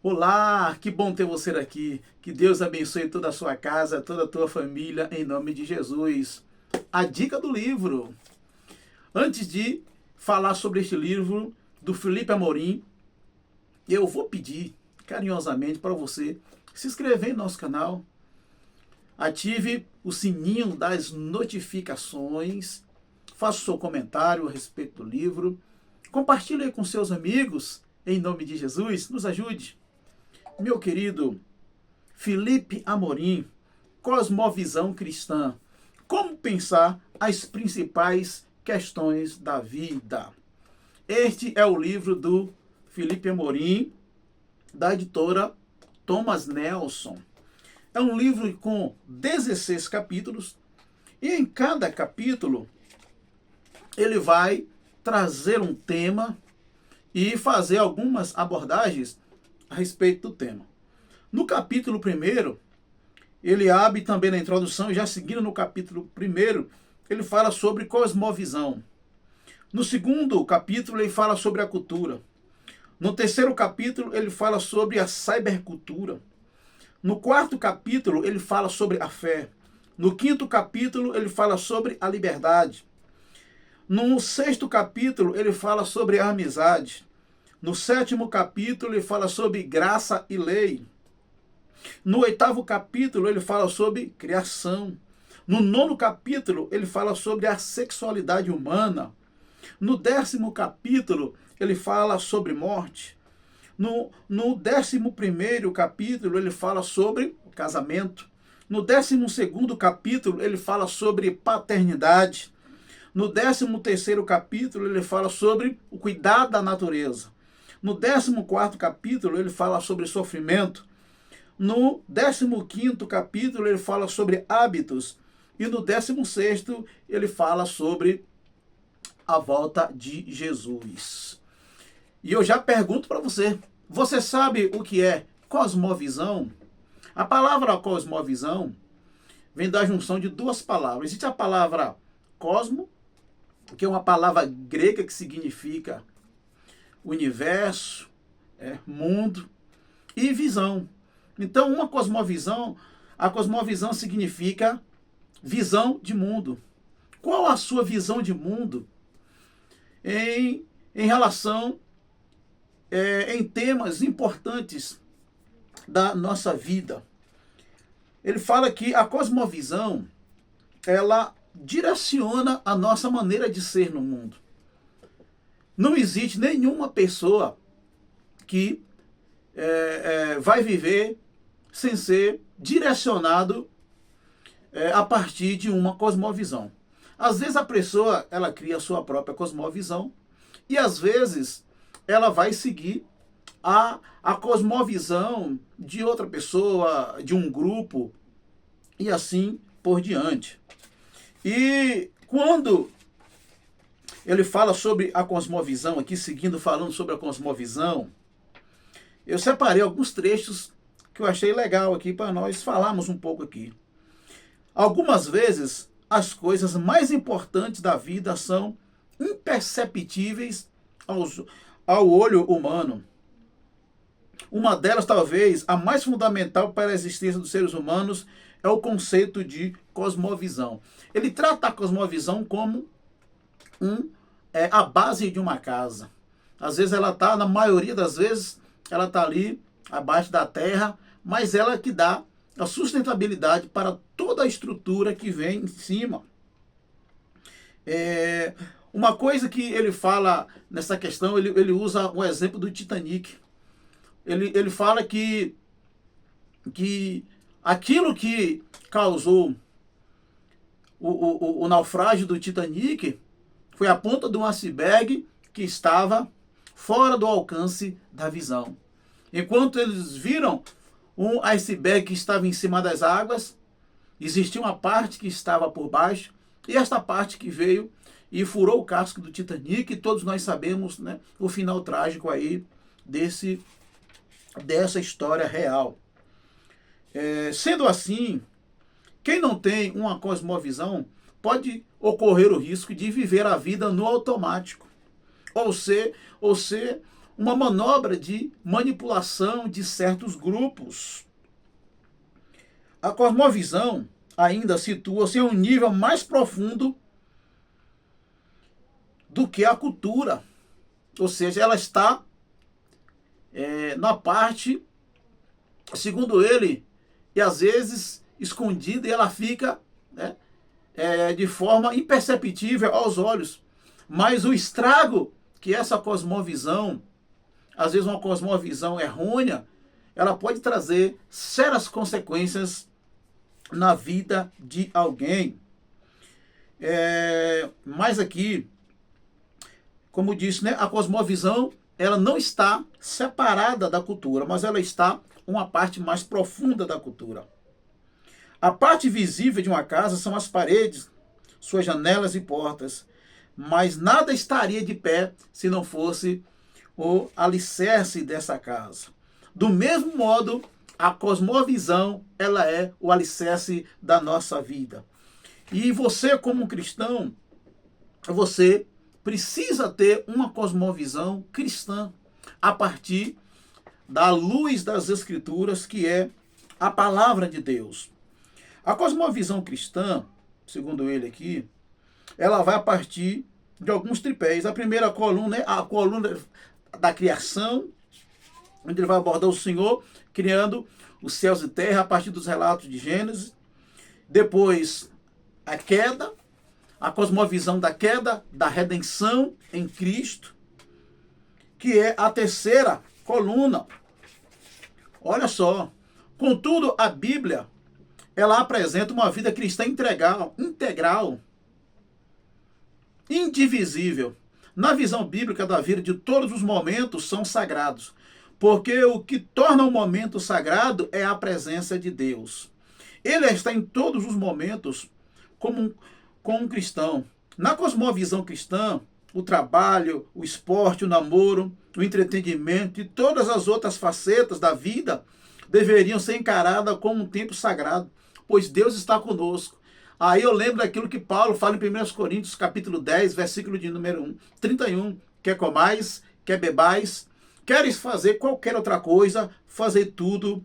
Olá, que bom ter você aqui. Que Deus abençoe toda a sua casa, toda a tua família, em nome de Jesus. A dica do livro. Antes de falar sobre este livro do Felipe Amorim, eu vou pedir carinhosamente para você se inscrever em nosso canal, ative o sininho das notificações, faça o seu comentário a respeito do livro, compartilhe com seus amigos, em nome de Jesus, nos ajude. Meu querido Felipe Amorim, Cosmovisão Cristã. Como pensar as principais questões da vida. Este é o livro do Felipe Amorim, da editora Thomas Nelson. É um livro com 16 capítulos e em cada capítulo ele vai trazer um tema e fazer algumas abordagens a respeito do tema. No capítulo 1, ele abre também na introdução, já seguindo no capítulo 1, ele fala sobre cosmovisão. No segundo capítulo, ele fala sobre a cultura. No terceiro capítulo, ele fala sobre a cybercultura. No quarto capítulo, ele fala sobre a fé. No quinto capítulo, ele fala sobre a liberdade. No sexto capítulo, ele fala sobre a amizade. No sétimo capítulo, ele fala sobre graça e lei. No oitavo capítulo, ele fala sobre criação. No nono capítulo, ele fala sobre a sexualidade humana. No 10º capítulo, ele fala sobre morte. No 11º capítulo, ele fala sobre o casamento. No 12º capítulo, ele fala sobre paternidade. No 13º capítulo, ele fala sobre o cuidado da natureza. No 14º capítulo, ele fala sobre sofrimento. No 15º capítulo, ele fala sobre hábitos. E no 16º, ele fala sobre a volta de Jesus. E eu já pergunto para você, você sabe o que é cosmovisão? A palavra cosmovisão vem da junção de duas palavras. Existe a palavra cosmo, que é uma palavra grega que significa universo, mundo, e visão. Então, uma cosmovisão, a cosmovisão significa visão de mundo. Qual a sua visão de mundo em relação em temas importantes da nossa vida? Ele fala que a cosmovisão, ela direciona a nossa maneira de ser no mundo. Não existe nenhuma pessoa que vai viver sem ser direcionado a partir de uma cosmovisão. Às vezes a pessoa, ela cria a sua própria cosmovisão e às vezes ela vai seguir a cosmovisão de outra pessoa, de um grupo e assim por diante. E quando ele fala sobre a cosmovisão, aqui seguindo falando sobre a cosmovisão, eu separei alguns trechos que eu achei legal aqui para nós falarmos um pouco aqui. Algumas vezes, as coisas mais importantes da vida são imperceptíveis ao olho humano. Uma delas, talvez, a mais fundamental para a existência dos seres humanos, é o conceito de cosmovisão. Ele trata a cosmovisão como a base de uma casa. Às vezes ela está, na maioria das vezes, ela está ali abaixo da terra, mas ela que dá a sustentabilidade para toda a estrutura que vem em cima. Uma coisa que ele fala nessa questão, ele usa o exemplo do Titanic. Ele fala que aquilo que causou o naufrágio do Titanic foi a ponta de um iceberg que estava fora do alcance da visão. Enquanto eles viram um iceberg que estava em cima das águas, existia uma parte que estava por baixo, e esta parte que veio e furou o casco do Titanic, e todos nós sabemos, né, o final trágico aí dessa história real. Sendo assim, quem não tem uma cosmovisão pode ocorrer o risco de viver a vida no automático, ou ser uma manobra de manipulação de certos grupos. A cosmovisão ainda situa-se em um nível mais profundo do que a cultura. Ou seja, ela está na parte, segundo ele, e às vezes escondida, e ela fica, né, de forma imperceptível aos olhos. Mas o estrago que essa cosmovisão, às vezes uma cosmovisão errônea, ela pode trazer sérias consequências na vida de alguém. Mas aqui, como disse, né, a cosmovisão, ela não está separada da cultura, mas ela está uma parte mais profunda da cultura. A parte visível de uma casa são as paredes, suas janelas e portas, mas nada estaria de pé se não fosse o alicerce dessa casa. Do mesmo modo, a cosmovisão, ela é o alicerce da nossa vida. E você, como cristão, você precisa ter uma cosmovisão cristã a partir da luz das Escrituras, que é a palavra de Deus. A cosmovisão cristã, segundo ele aqui, ela vai a partir de alguns tripés. A primeira coluna é a coluna da criação, onde ele vai abordar o Senhor criando os céus e terra a partir dos relatos de Gênesis. Depois, a queda, a cosmovisão da queda, da redenção em Cristo, que é a terceira coluna. Olha só, contudo, a Bíblia, ela apresenta uma vida cristã integral, indivisível. Na visão bíblica da vida, de todos os momentos são sagrados, porque o que torna um momento sagrado é a presença de Deus. Ele está em todos os momentos como um cristão. Na cosmovisão cristã, o trabalho, o esporte, o namoro, o entretenimento e todas as outras facetas da vida deveriam ser encaradas como um tempo sagrado, pois Deus está conosco. Aí eu lembro daquilo que Paulo fala em 1 Coríntios, capítulo 10, versículo de número 31. Quer comais, quer bebais, queres fazer qualquer outra coisa, fazer tudo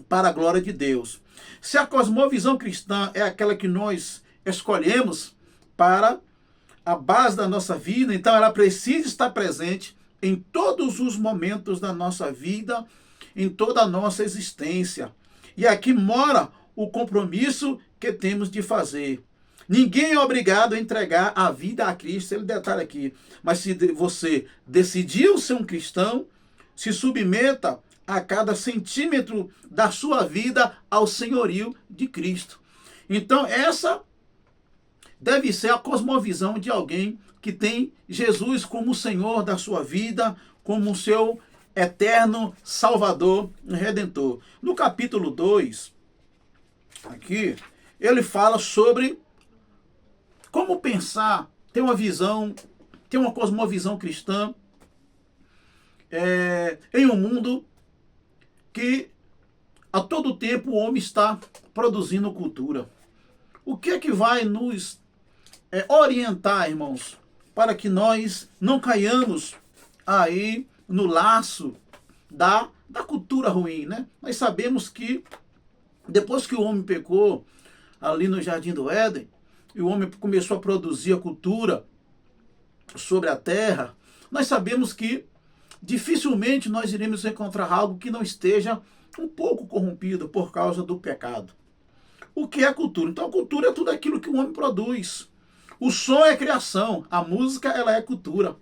para a glória de Deus. Se a cosmovisão cristã é aquela que nós escolhemos para a base da nossa vida, então ela precisa estar presente em todos os momentos da nossa vida, em toda a nossa existência. E aqui mora o compromisso que temos de fazer. Ninguém é obrigado a entregar a vida a Cristo, ele detalha aqui. Mas se você decidiu ser um cristão, se submeta a cada centímetro da sua vida ao senhorio de Cristo. Então essa deve ser a cosmovisão de alguém que tem Jesus como o Senhor da sua vida, como o seu eterno Salvador e Redentor. No capítulo 2, aqui, ele fala sobre como pensar, ter uma visão, ter uma cosmovisão cristã em um mundo que a todo tempo o homem está produzindo cultura. O que é que vai nos orientar, irmãos, para que nós não caiamos aí no laço da cultura ruim, né? Nós sabemos que depois que o homem pecou ali no Jardim do Éden, e o homem começou a produzir a cultura sobre a terra, nós sabemos que dificilmente nós iremos encontrar algo que não esteja um pouco corrompido por causa do pecado. O que é cultura? Então a cultura é tudo aquilo que o homem produz. O som é criação, a música ela é cultura.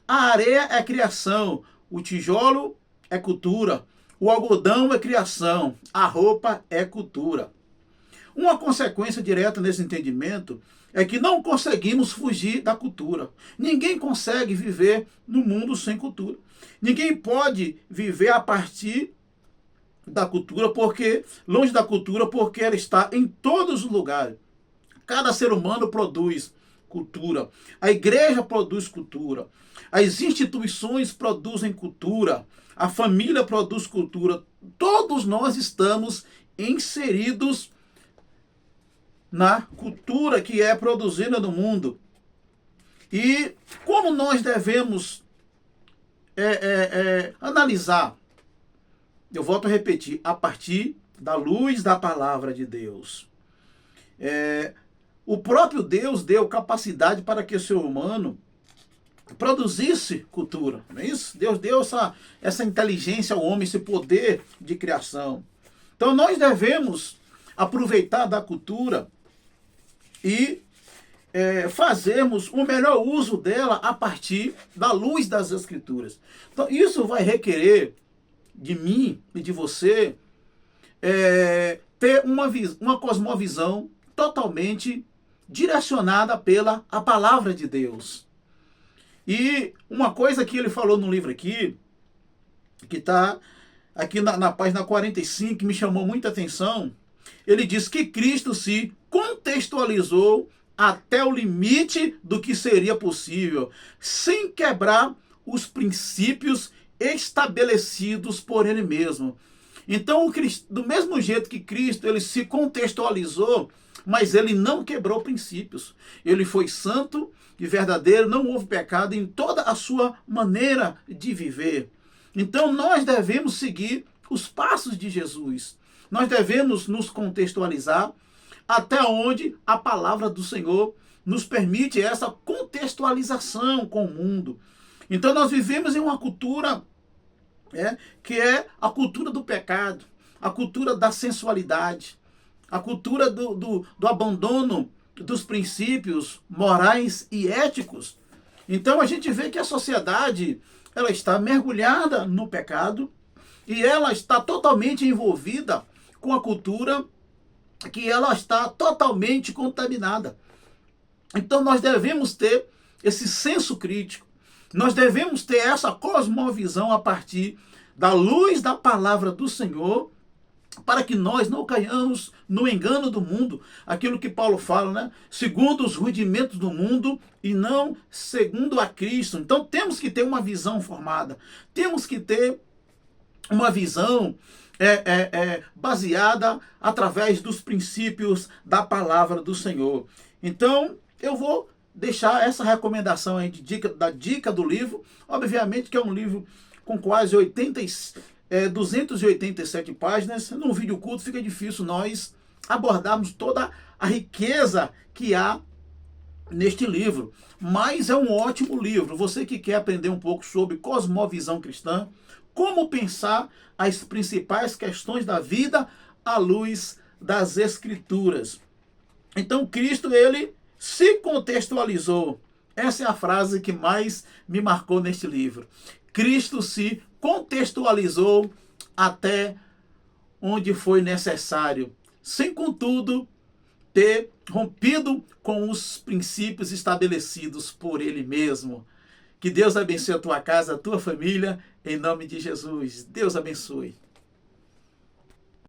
A areia é criação, o tijolo é cultura, o algodão é criação, a roupa é cultura. Uma consequência direta nesse entendimento é que não conseguimos fugir da cultura. Ninguém consegue viver no mundo sem cultura. Ninguém pode viver a partir da cultura, longe da cultura, porque ela está em todos os lugares. Cada ser humano produz cultura. A igreja produz cultura. As instituições produzem cultura. A família produz cultura. Todos nós estamos inseridos na cultura que é produzida no mundo. E como nós devemos analisar, eu volto a repetir, a partir da luz da palavra de Deus. O próprio Deus deu capacidade para que o ser humano produzisse cultura, não é isso? Deus deu essa inteligência ao homem, esse poder de criação. Então nós devemos aproveitar da cultura e fazermos o melhor uso dela a partir da luz das Escrituras. Então isso vai requerer de mim e de você ter uma cosmovisão totalmente direcionada pela a palavra de Deus. E uma coisa que ele falou no livro aqui, que está aqui na página 45, que me chamou muita atenção, ele diz que Cristo se contextualizou até o limite do que seria possível, sem quebrar os princípios estabelecidos por ele mesmo. Então, do mesmo jeito que Cristo ele se contextualizou, mas ele não quebrou princípios. Ele foi santo e verdadeiro, não houve pecado em toda a sua maneira de viver. Então, nós devemos seguir os passos de Jesus. Nós devemos nos contextualizar até onde a palavra do Senhor nos permite essa contextualização com o mundo. Então, nós vivemos em uma cultura que é a cultura do pecado, a cultura da sensualidade, a cultura do abandono dos princípios morais e éticos. Então a gente vê que a sociedade ela está mergulhada no pecado e ela está totalmente envolvida com a cultura que ela está totalmente contaminada. Então nós devemos ter esse senso crítico, nós devemos ter essa cosmovisão a partir da luz da palavra do Senhor, para que nós não caiamos no engano do mundo, aquilo que Paulo fala, né? Segundo os rudimentos do mundo e não segundo a Cristo. Então temos que ter uma visão formada, temos que ter uma visão baseada através dos princípios da palavra do Senhor. Então eu vou deixar essa recomendação aí da dica do livro. Obviamente que é um livro com quase 287 páginas. Num vídeo curto fica difícil nós abordarmos toda a riqueza que há neste livro. Mas é um ótimo livro. Você que quer aprender um pouco sobre cosmovisão cristã, como pensar as principais questões da vida à luz das Escrituras. Então Cristo, ele se contextualizou. Essa é a frase que mais me marcou neste livro. Cristo se contextualizou até onde foi necessário, sem contudo ter rompido com os princípios estabelecidos por ele mesmo. Que Deus abençoe a tua casa, a tua família, em nome de Jesus. Deus abençoe.